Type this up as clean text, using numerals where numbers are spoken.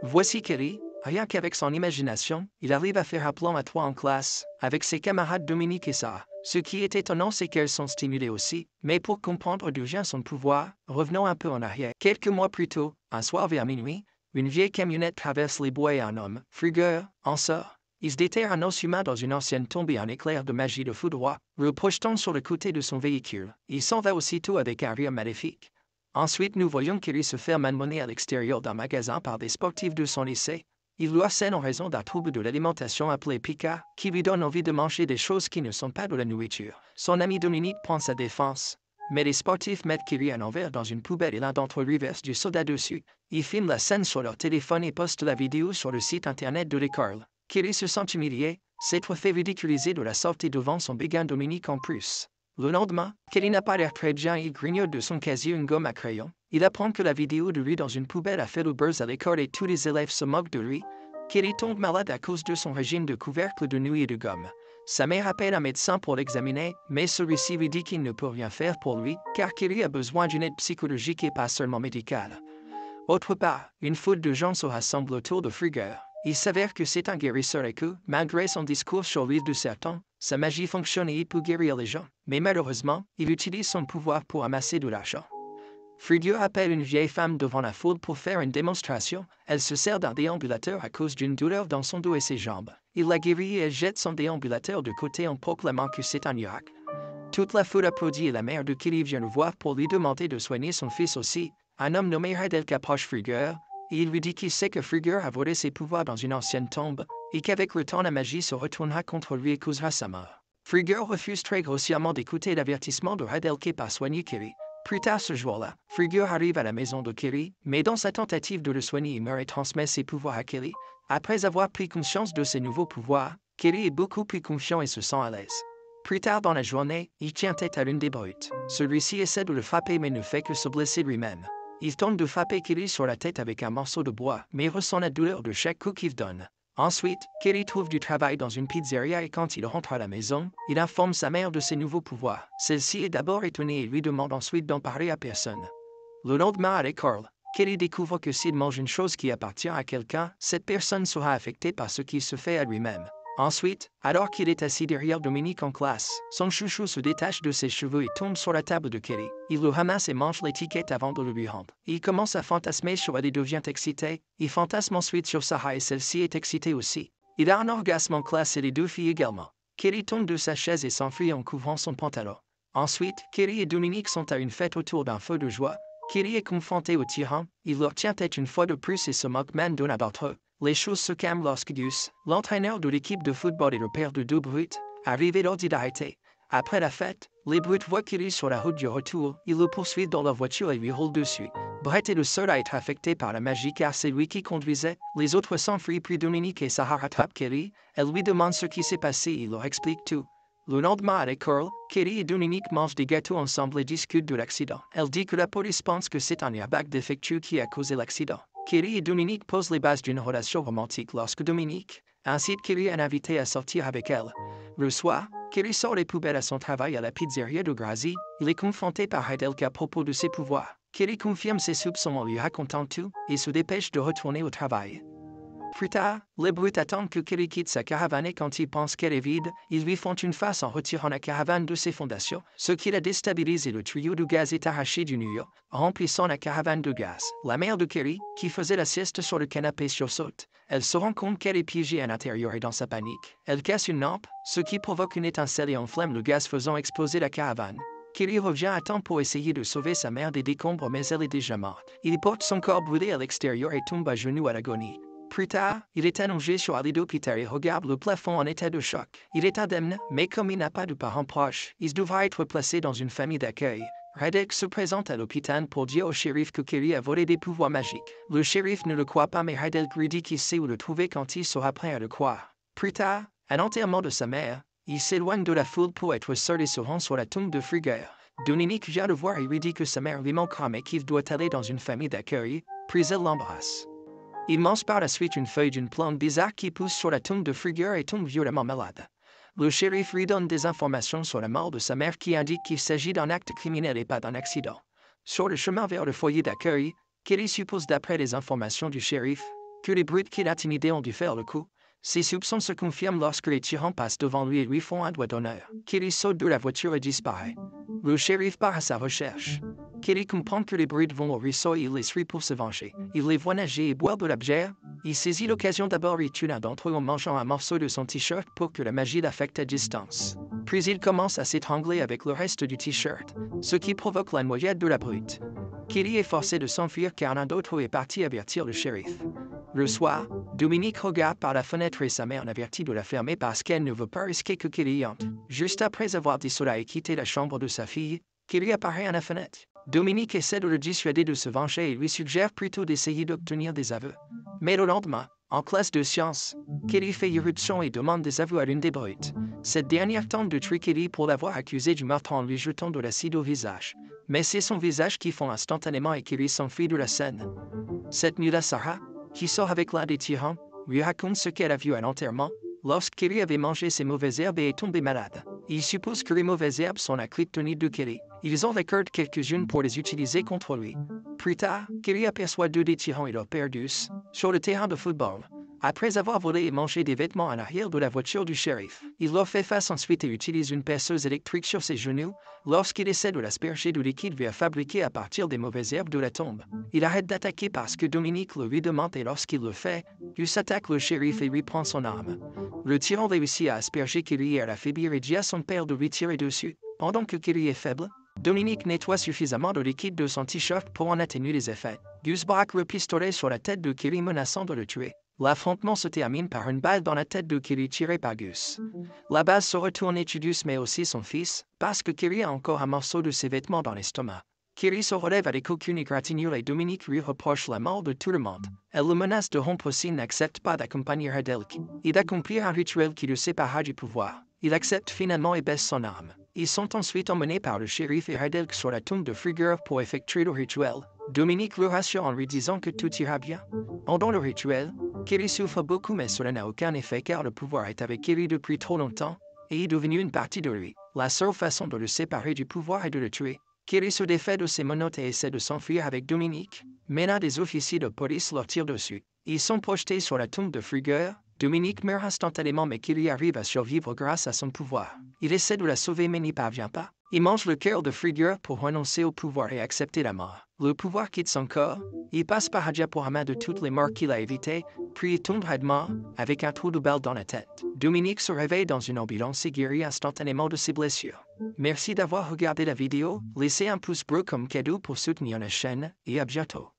Voici Kelly, rien qu'avec son imagination, il arrive à faire un plan à trois en classe, avec ses camarades Dominique et Sarah. Ce qui est étonnant, c'est qu'elles sont stimulées aussi, mais pour comprendre d'où vient son pouvoir, revenons un peu en arrière. Quelques mois plus tôt, un soir vers minuit, une vieille camionnette traverse les bois et un homme, Frugueur, en sort. Il se déterre un os humain dans une ancienne tombe et un éclair de magie le foudroie, le projetant sur le côté de son véhicule. Il s'en va aussitôt avec un rire maléfique. Ensuite, nous voyons Kelly se faire malmener à l'extérieur d'un magasin par des sportifs de son lycée. Il le harcèle en raison d'un trouble de l'alimentation appelé Pika, qui lui donne envie de manger des choses qui ne sont pas de la nourriture. Son ami Dominique prend sa défense, mais les sportifs mettent Kelly à l'envers dans une poubelle et l'un d'entre eux lui verse du soda dessus. Ils filment la scène sur leur téléphone et postent la vidéo sur le site internet de l'école. Kelly se sent humilié, s'être fait ridiculiser de la sorte et devant son béguin Dominique en plus. Le lendemain, Kelly n'a pas l'air très bien et il grignote de son casier une gomme à crayon. Il apprend que la vidéo de lui dans une poubelle a fait le buzz à l'école et tous les élèves se moquent de lui. Kelly tombe malade à cause de son régime de couvercle de nuit et de gomme. Sa mère appelle un médecin pour l'examiner, mais celui-ci lui dit qu'il ne peut rien faire pour lui, car Kelly a besoin d'une aide psychologique et pas seulement médicale. Autre part, une foule de gens se rassemble autour de Frugueur. Il s'avère que c'est un guérisseur et que, malgré son discours sur l'île du serpent, sa magie fonctionne et il peut guérir les gens. Mais malheureusement, il utilise son pouvoir pour amasser de l'argent. Frugueur appelle une vieille femme devant la foule pour faire une démonstration. Elle se sert d'un déambulateur à cause d'une douleur dans son dos et ses jambes. Il la guérit et elle jette son déambulateur de côté en proclamant que c'est un miracle. Toute la foule applaudit et la mère de Kelly vient le voir pour lui demander de soigner son fils aussi. Un homme nommé Hidalgo approche Frugueur, et il lui dit qu'il sait que Frugueur a volé ses pouvoirs dans une ancienne tombe, et qu'avec le temps la magie se retournera contre lui et causera sa mort. Frugueur refuse très grossièrement d'écouter l'avertissement de Hidalgo par soigner Kelly. Plus tard ce jour-là, Frugueur arrive à la maison de Kelly, mais dans sa tentative de le soigner il meurt et transmet ses pouvoirs à Kelly. Après avoir pris conscience de ses nouveaux pouvoirs, Kelly est beaucoup plus confiant et se sent à l'aise. Plus tard dans la journée, il tient tête à l'une des brutes. Celui-ci essaie de le frapper mais ne fait que se blesser lui-même. Il tente de frapper Kelly sur la tête avec un morceau de bois, mais ressent la douleur de chaque coup qu'il donne. Ensuite, Kelly trouve du travail dans une pizzeria et quand il rentre à la maison, il informe sa mère de ses nouveaux pouvoirs. Celle-ci est d'abord étonnée et lui demande ensuite d'en parler à personne. Le lendemain à l'école, Kelly découvre que s'il mange une chose qui appartient à quelqu'un, cette personne sera affectée par ce qu'il se fait à lui-même. Ensuite, alors qu'il est assis derrière Dominique en classe, son chouchou se détache de ses cheveux et tombe sur la table de Kelly. Il le ramasse et mange l'étiquette avant de le lui rendre. Il commence à fantasmer sur elle et devient excité. Il fantasme ensuite sur Sarah et celle-ci est excitée aussi. Il a un orgasme en classe et les deux filles également. Kelly tombe de sa chaise et s'enfuit en couvrant son pantalon. Ensuite, Kelly et Dominique sont à une fête autour d'un feu de joie. Kelly est confronté au tyran, il leur tient tête une fois de plus et se moque même d'un d'entre eux. Les choses se calment lorsque Gus, l'entraîneur de l'équipe de football et le père de deux brutes, arrive l'ordi d'arrêter. Après la fête, les brutes voient Kelly sur la route du retour, ils le poursuivent dans leur voiture et lui roulent dessus. Brett est le seul à être affecté par la magie car c'est lui qui conduisait, les autres s'enfuient puis Dominique et Sarah rattrapent Kelly, elle lui demande ce qui s'est passé et il leur explique tout. Le lendemain à l'école, Kelly et Dominique mangent des gâteaux ensemble et discutent de l'accident. Elle dit que la police pense que c'est un airbag défectueux qui a causé l'accident. Kelly et Dominique posent les bases d'une relation romantique lorsque Dominique incite Kelly un invité à sortir avec elle. Le soir, Kelly sort les poubelles à son travail à la pizzeria de Grazi. Il est confronté par Hidalgo à propos de ses pouvoirs. Kelly confirme ses soupçons en lui racontant tout et se dépêche de retourner au travail. Plus tard, les brutes attendent que Kelly quitte sa caravane et quand ils pensent qu'elle est vide, ils lui font une face en retirant la caravane de ses fondations, ce qui la déstabilise et le tuyau de gaz est arraché du mur, remplissant la caravane de gaz. La mère de Kelly, qui faisait la sieste sur le canapé sursaute. Elle se rend compte qu'elle est piégée à l'intérieur et dans sa panique. Elle casse une lampe, ce qui provoque une étincelle et enflamme le gaz faisant exploser la caravane. Kelly revient à temps pour essayer de sauver sa mère des décombres mais elle est déjà morte. Il porte son corps brûlé à l'extérieur et tombe à genoux à l'agonie. Plus tard, il est allongé sur un lit d'hôpital et regarde le plafond en état de choc. Il est indemne, mais comme il n'a pas de parents proches, il devra être placé dans une famille d'accueil. Hidalgo se présente à l'hôpital pour dire au shérif que Kelly a volé des pouvoirs magiques. Le shérif ne le croit pas mais Hidalgo lui dit qu'il sait où le trouver quand il sera prêt à le croire. Plus tard, à l'enterrement de sa mère, il s'éloigne de la foule pour être seul et se rend sur la tombe de Frugueur. Dominique vient le voir et lui dit que sa mère lui manquera mais qu'il doit aller dans une famille d'accueil, puis elle l'embrasse. Il mange par la suite une feuille d'une plante bizarre qui pousse sur la tombe de Frugueur et tombe violemment malade. Le shérif lui donne des informations sur la mort de sa mère qui indique qu'il s'agit d'un acte criminel et pas d'un accident. Sur le chemin vers le foyer d'accueil, Kelly suppose d'après les informations du shérif que les brutes qu'il a intimidés ont dû faire le coup. Ses soupçons se confirment lorsque les tyrans passent devant lui et lui font un doigt d'honneur. Kelly saute de la voiture et disparaît. Le shérif part à sa recherche. Kelly comprend que les brutes vont au ruisseau et il les suit pour se venger. Il les voit nager et boire de la bière. Il saisit l'occasion d'abord et tue l'un d'entre eux en mangeant un morceau de son t-shirt pour que la magie l'affecte à distance. Puis il commence à s'étrangler avec le reste du t-shirt, ce qui provoque la noyade de la brute. Kelly est forcé de s'enfuir car l'un d'entre eux est parti avertir le shérif. Le soir, Dominique regarde par la fenêtre et sa mère l'avertit de la fermer parce qu'elle ne veut pas risquer que Kelly y entre. Juste après avoir dit cela et quitté la chambre de sa fille, Kelly apparaît à la fenêtre. Dominique essaie de le dissuader de se venger et lui suggère plutôt d'essayer d'obtenir des aveux. Mais le lendemain, en classe de sciences, Kelly fait irruption et demande des aveux à l'une des brutes. Cette dernière tente de tuer Kelly pour l'avoir accusé du meurtre en lui jetant de l'acide au visage. Mais c'est son visage qui fond instantanément et Kelly s'enfuit de la scène. Cette nuit-là, Sarah, qui sort avec l'un des tyrans, lui raconte ce qu'elle a vu à l'enterrement, lorsque Kelly avait mangé ses mauvaises herbes et est tombé malade. Il suppose que les mauvaises herbes sont la kryptonite de Kelly. Ils en récoltent quelques-unes pour les utiliser contre lui. Plus tard, Kelly aperçoit deux des tyrans et leur père Deuce sur le terrain de football. Après avoir volé et mangé des vêtements à l'arrière de la voiture du shérif, il leur fait face ensuite et utilise une perceuse électrique sur ses genoux lorsqu'il essaie de l'asperger de liquide vert fabriqué à partir des mauvaises herbes de la tombe. Il arrête d'attaquer parce que Dominique le lui demande et lorsqu'il le fait, Gus attaque le shérif et lui prend son arme. Le tyran réussit à asperger Kelly et à l'affaiblir et dit à son père de lui tirer dessus. Pendant que Kelly est faible, Dominique nettoie suffisamment de liquide de son t-shirt pour en atténuer les effets. Gus braque le pistolet sur la tête de Kelly menaçant de le tuer. L'affrontement se termine par une balle dans la tête de Kelly tirée par Gus. La balle se retourne et tue Gus mais aussi son fils, parce que Kelly a encore un morceau de ses vêtements dans l'estomac. Kelly se relève avec aucune égratignure et Dominique lui reproche la mort de tout le monde. Elle le menace de rompre s'il n'accepte pas d'accompagner Hadelk et d'accomplir un rituel qui le séparera du pouvoir. Il accepte finalement et baisse son arme. Ils sont ensuite emmenés par le shérif et Hadelk sur la tombe de Frigurv pour effectuer le rituel. Dominique le rassure en lui disant que tout ira bien. Pendant le rituel, Kelly souffre beaucoup mais cela n'a aucun effet car le pouvoir est avec Kelly depuis trop longtemps et est devenu une partie de lui. La seule façon de le séparer du pouvoir est de le tuer. Kelly se défait de ses menottes et essaie de s'enfuir avec Dominique, mais l'un des officiers de police leur tire dessus. Ils sont projetés sur la tombe de Frigurv. Dominique meurt instantanément mais Kelly arrive à survivre grâce à son pouvoir. Il essaie de la sauver mais n'y parvient pas. Il mange le cœur de Frigurv pour renoncer au pouvoir et accepter la mort. Le pouvoir quitte son corps. Il passe par Diaporama de toutes les morts qu'il a évitées, puis il tombe raidement, avec un trou de balle dans la tête. Dominique se réveille dans une ambulance et guérit instantanément de ses blessures. Merci d'avoir regardé la vidéo, laissez un pouce bleu comme cadeau pour soutenir la chaîne, et à bientôt.